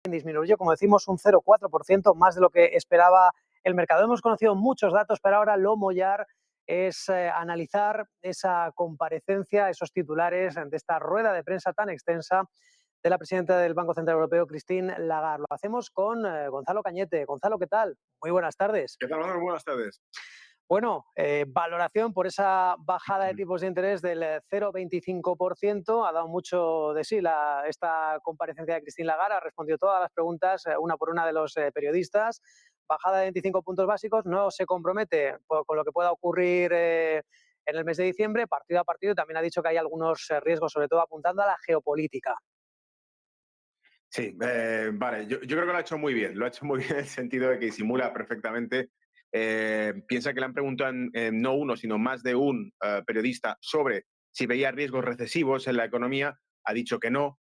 disminuyó, como decimos, un 0,4%, más de lo que esperaba el mercado. Hemos conocido muchos datos, pero ahora lo mollar es analizar esa comparecencia, esos titulares de esta rueda de prensa tan extensa de la presidenta del Banco Central Europeo, Christine Lagarde. Lo hacemos con Gonzalo Cañete. Gonzalo, ¿qué tal? Muy buenas tardes. ¿Qué tal, Manuel? Buenas tardes. Bueno, valoración por esa bajada de tipos de interés del 0,25%. Ha dado mucho de sí esta comparecencia de Christine Lagarde. Ha respondido todas las preguntas, una por una, de los periodistas. Bajada de 25 puntos básicos. No se compromete con lo que pueda ocurrir en el mes de diciembre, partido a partido. También ha dicho que hay algunos riesgos, sobre todo apuntando a la geopolítica. Sí, vale, yo creo que lo ha hecho muy bien. Lo ha hecho muy bien en el sentido de que disimula perfectamente. Piensa que le han preguntado no uno, sino más de un periodista sobre si veía riesgos recesivos en la economía. Ha dicho que no,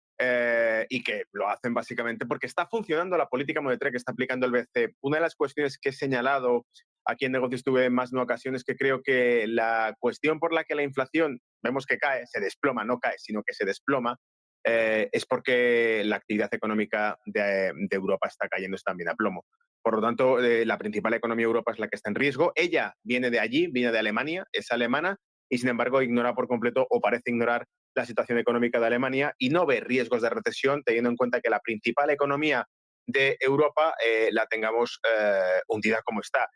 y que lo hacen básicamente porque está funcionando la política monetaria que está aplicando el BCE. Una de las cuestiones que he señalado aquí en Negocios tuve en más de una ocasión es que creo que la cuestión por la que la inflación vemos que cae, se desploma, no cae, sino que se desploma, es porque la actividad económica de Europa está cayendo también a plomo. Por lo tanto, la principal economía de Europa es la que está en riesgo. Ella viene de allí, viene de Alemania, es alemana, y sin embargo ignora por completo, o parece ignorar, la situación económica de Alemania y no ve riesgos de recesión, teniendo en cuenta que la principal economía de Europa la tengamos hundida como está.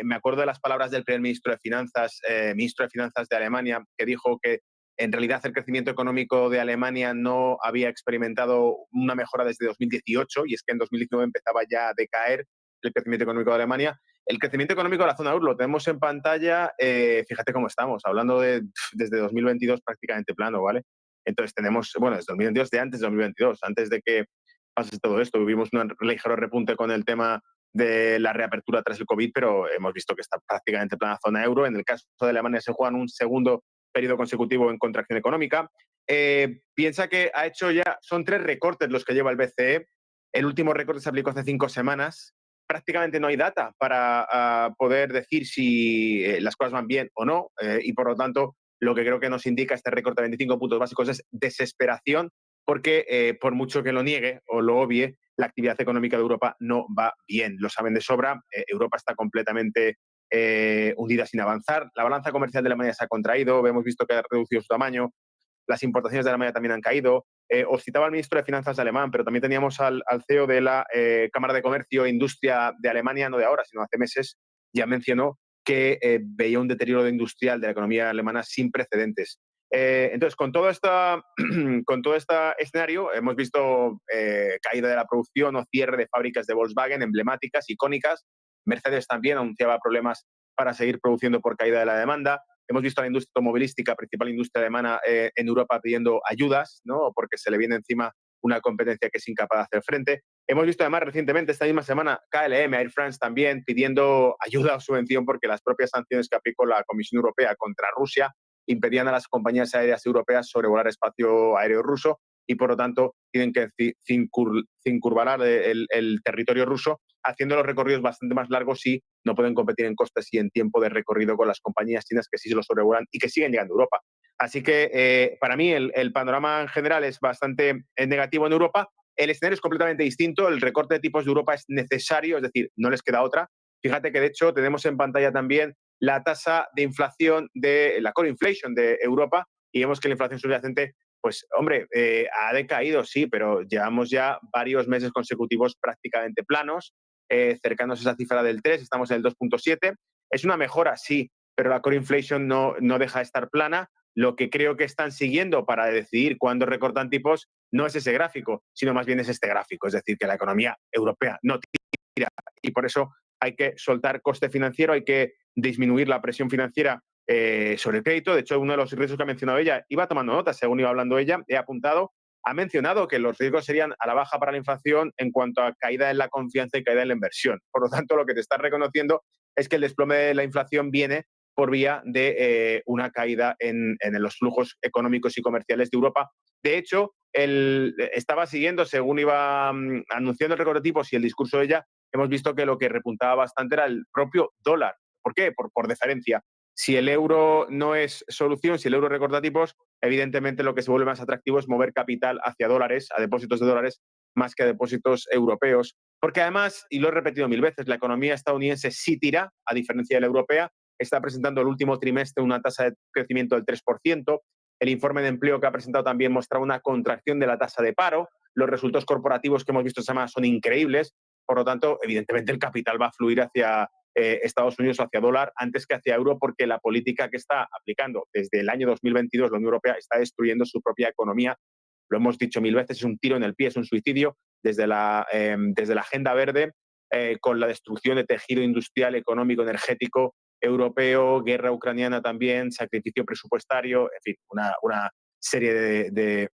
Me acuerdo de las palabras del primer ministro de Finanzas de Alemania, que dijo que en realidad el crecimiento económico de Alemania no había experimentado una mejora desde 2018, y es que en 2019 empezaba ya a decaer el crecimiento económico de Alemania. El crecimiento económico de la zona euro lo tenemos en pantalla. Fíjate cómo estamos, hablando de desde 2022 prácticamente plano, ¿vale? Entonces tenemos, bueno, desde 2022, de antes de 2022, antes de que pase todo esto, vivimos un ligero repunte con el tema de la reapertura tras el COVID, pero hemos visto que está prácticamente plana zona euro. En el caso de Alemania se juegan un segundo periodo consecutivo en contracción económica. Piensa que ha hecho ya, son 3 recortes los que lleva el BCE. El último recorte se aplicó hace 5 semanas. Prácticamente no hay data para poder decir si las cosas van bien o no, y por lo tanto lo que creo que nos indica este recorte de 25 puntos básicos es desesperación, porque por mucho que lo niegue o lo obvie, la actividad económica de Europa no va bien. Lo saben de sobra. Europa está completamente hundida sin avanzar. La balanza comercial de Alemania se ha contraído, hemos visto que ha reducido su tamaño, las importaciones de Alemania también han caído. Os citaba el ministro de Finanzas alemán, pero también teníamos al CEO de la Cámara de Comercio e Industria de Alemania, no de ahora, sino hace meses, ya mencionó que veía un deterioro industrial de la economía alemana sin precedentes. Entonces, con todo este escenario, hemos visto caída de la producción o cierre de fábricas de Volkswagen emblemáticas, icónicas. Mercedes también anunciaba problemas para seguir produciendo por caída de la demanda. Hemos visto a la industria automovilística, principal industria alemana en Europa, pidiendo ayudas, ¿no? Porque se le viene encima una competencia que es incapaz de hacer frente. Hemos visto además recientemente, esta misma semana, KLM, Air France también pidiendo ayuda o subvención porque las propias sanciones que aplicó la Comisión Europea contra Rusia impedían a las compañías aéreas europeas sobrevolar espacio aéreo ruso, y por lo tanto tienen que circunvalar el territorio ruso, haciendo los recorridos bastante más largos, y no pueden competir en costes y en tiempo de recorrido con las compañías chinas que sí se lo sobrevuelan y que siguen llegando a Europa. Así que para mí el panorama en general es bastante negativo en Europa. El escenario es completamente distinto. El recorte de tipos de Europa es necesario, es decir, no les queda otra. Fíjate que de hecho tenemos en pantalla también la tasa de inflación de la core inflation de Europa, y vemos que la inflación subyacente, pues hombre, ha decaído, sí, pero llevamos ya varios meses consecutivos prácticamente planos, cercanos a esa cifra del 3, estamos en el 2,7. Es una mejora, sí, pero la core inflation no deja de estar plana. Lo que creo que están siguiendo para decidir cuándo recortan tipos no es ese gráfico, sino más bien es este gráfico, es decir, que la economía europea no tira, y por eso hay que soltar coste financiero, hay que disminuir la presión financiera sobre el crédito. De hecho, uno de los riesgos que ha mencionado ella, iba tomando notas según iba hablando ella, he apuntado, ha mencionado que los riesgos serían a la baja para la inflación en cuanto a caída en la confianza y caída en la inversión. Por lo tanto, lo que te estás reconociendo es que el desplome de la inflación viene por vía de una caída en los flujos económicos y comerciales de Europa. De hecho, estaba siguiendo, según iba anunciando el recorte de tipos y el discurso de ella, hemos visto que lo que repuntaba bastante era el propio dólar. ¿Por qué? Por deferencia. Si el euro no es solución, si el euro recorta tipos, evidentemente lo que se vuelve más atractivo es mover capital hacia dólares, a depósitos de dólares, más que a depósitos europeos. Porque además, y lo he repetido mil veces, la economía estadounidense sí tira, a diferencia de la europea, está presentando el último trimestre una tasa de crecimiento del 3%. El informe de empleo que ha presentado también mostraba una contracción de la tasa de paro. Los resultados corporativos que hemos visto esta semana son increíbles. Por lo tanto, evidentemente el capital va a fluir hacia Estados Unidos, hacia dólar, antes que hacia euro, porque la política que está aplicando desde el año 2022 la Unión Europea está destruyendo su propia economía. Lo hemos dicho mil veces, es un tiro en el pie, es un suicidio desde la Agenda Verde, con la destrucción de tejido industrial, económico, energético europeo, guerra ucraniana también, sacrificio presupuestario, en fin, una serie de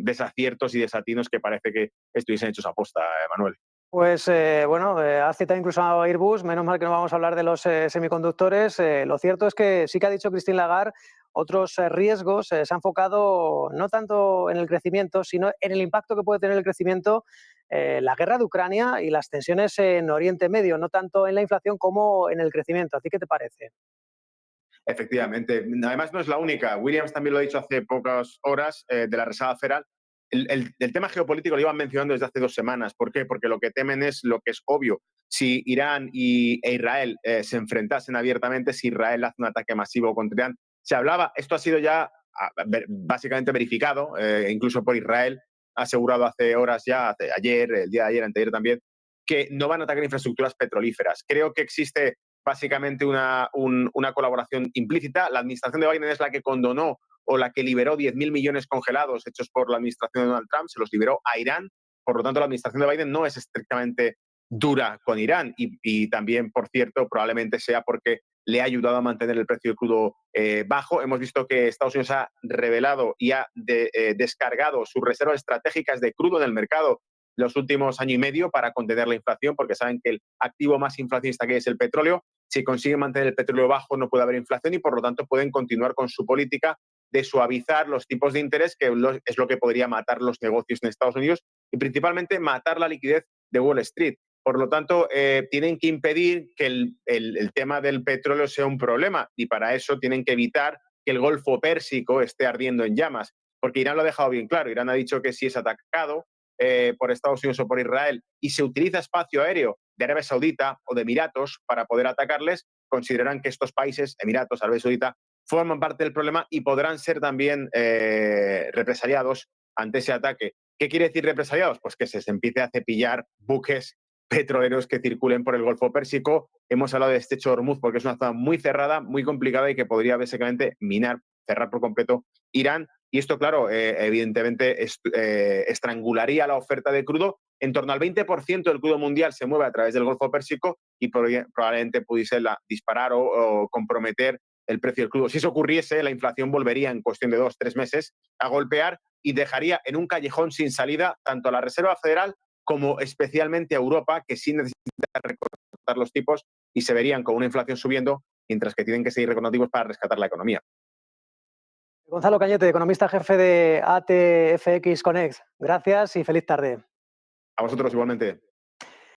desaciertos y desatinos que parece que estuviesen hechos a posta, Manuel. Pues bueno, has citado incluso a Airbus, menos mal que no vamos a hablar de los semiconductores. Lo cierto es que sí que ha dicho Christine Lagarde, otros riesgos se ha enfocado no tanto en el crecimiento, sino en el impacto que puede tener el crecimiento la guerra de Ucrania y las tensiones en Oriente Medio, no tanto en la inflación como en el crecimiento. ¿A ti qué te parece? Efectivamente. Además, no es la única. Williams también lo ha dicho hace pocas horas de la Reserva Federal. El tema geopolítico lo iban mencionando desde hace 2 semanas. ¿Por qué? Porque lo que temen es lo que es obvio. Si Irán e Israel se enfrentasen abiertamente, si Israel hace un ataque masivo contra Irán, se hablaba, esto ha sido ya básicamente verificado, incluso por Israel, ha asegurado hace horas ya, ayer, el día de ayer, anteayer también, que no van a atacar infraestructuras petrolíferas. Creo que existe básicamente una colaboración implícita. La administración de Biden es la que condonó o la que liberó 10.000 millones congelados hechos por la administración de Donald Trump, se los liberó a Irán. Por lo tanto, la administración de Biden no es estrictamente dura con Irán y también, por cierto, probablemente sea porque le ha ayudado a mantener el precio del crudo bajo. Hemos visto que Estados Unidos ha revelado y ha descargado sus reservas estratégicas de crudo en el mercado los últimos año y medio para contener la inflación, porque saben que el activo más inflacionista que es el petróleo. Si consiguen mantener el petróleo bajo, no puede haber inflación y, por lo tanto, pueden continuar con su política de suavizar los tipos de interés, que es lo que podría matar los negocios en Estados Unidos y, principalmente, matar la liquidez de Wall Street. Por lo tanto, tienen que impedir que el tema del petróleo sea un problema y, para eso, tienen que evitar que el Golfo Pérsico esté ardiendo en llamas, porque Irán lo ha dejado bien claro. Irán ha dicho que si es atacado por Estados Unidos o por Israel y se utiliza espacio aéreo de Arabia Saudita o de Emiratos para poder atacarles, consideran que estos países, Emiratos, Arabia Saudita, forman parte del problema y podrán ser también represaliados ante ese ataque. ¿Qué quiere decir represaliados? Pues que se empiece a cepillar buques petroleros que circulen por el Golfo Pérsico. Hemos hablado de Estrecho de Hormuz porque es una zona muy cerrada, muy complicada y que podría básicamente minar, cerrar por completo Irán. Y esto, claro, evidentemente estrangularía la oferta de crudo. En torno al 20% del crudo mundial se mueve a través del Golfo Pérsico y probablemente pudiese disparar o comprometer el precio del crudo. Si eso ocurriese, la inflación volvería en cuestión de 2 o 3 meses a golpear y dejaría en un callejón sin salida tanto a la Reserva Federal como especialmente a Europa, que sí necesita recortar los tipos y se verían con una inflación subiendo, mientras que tienen que seguir recortativos para rescatar la economía. Gonzalo Cañete, economista jefe de ATFX Connect. Gracias y feliz tarde. A vosotros igualmente.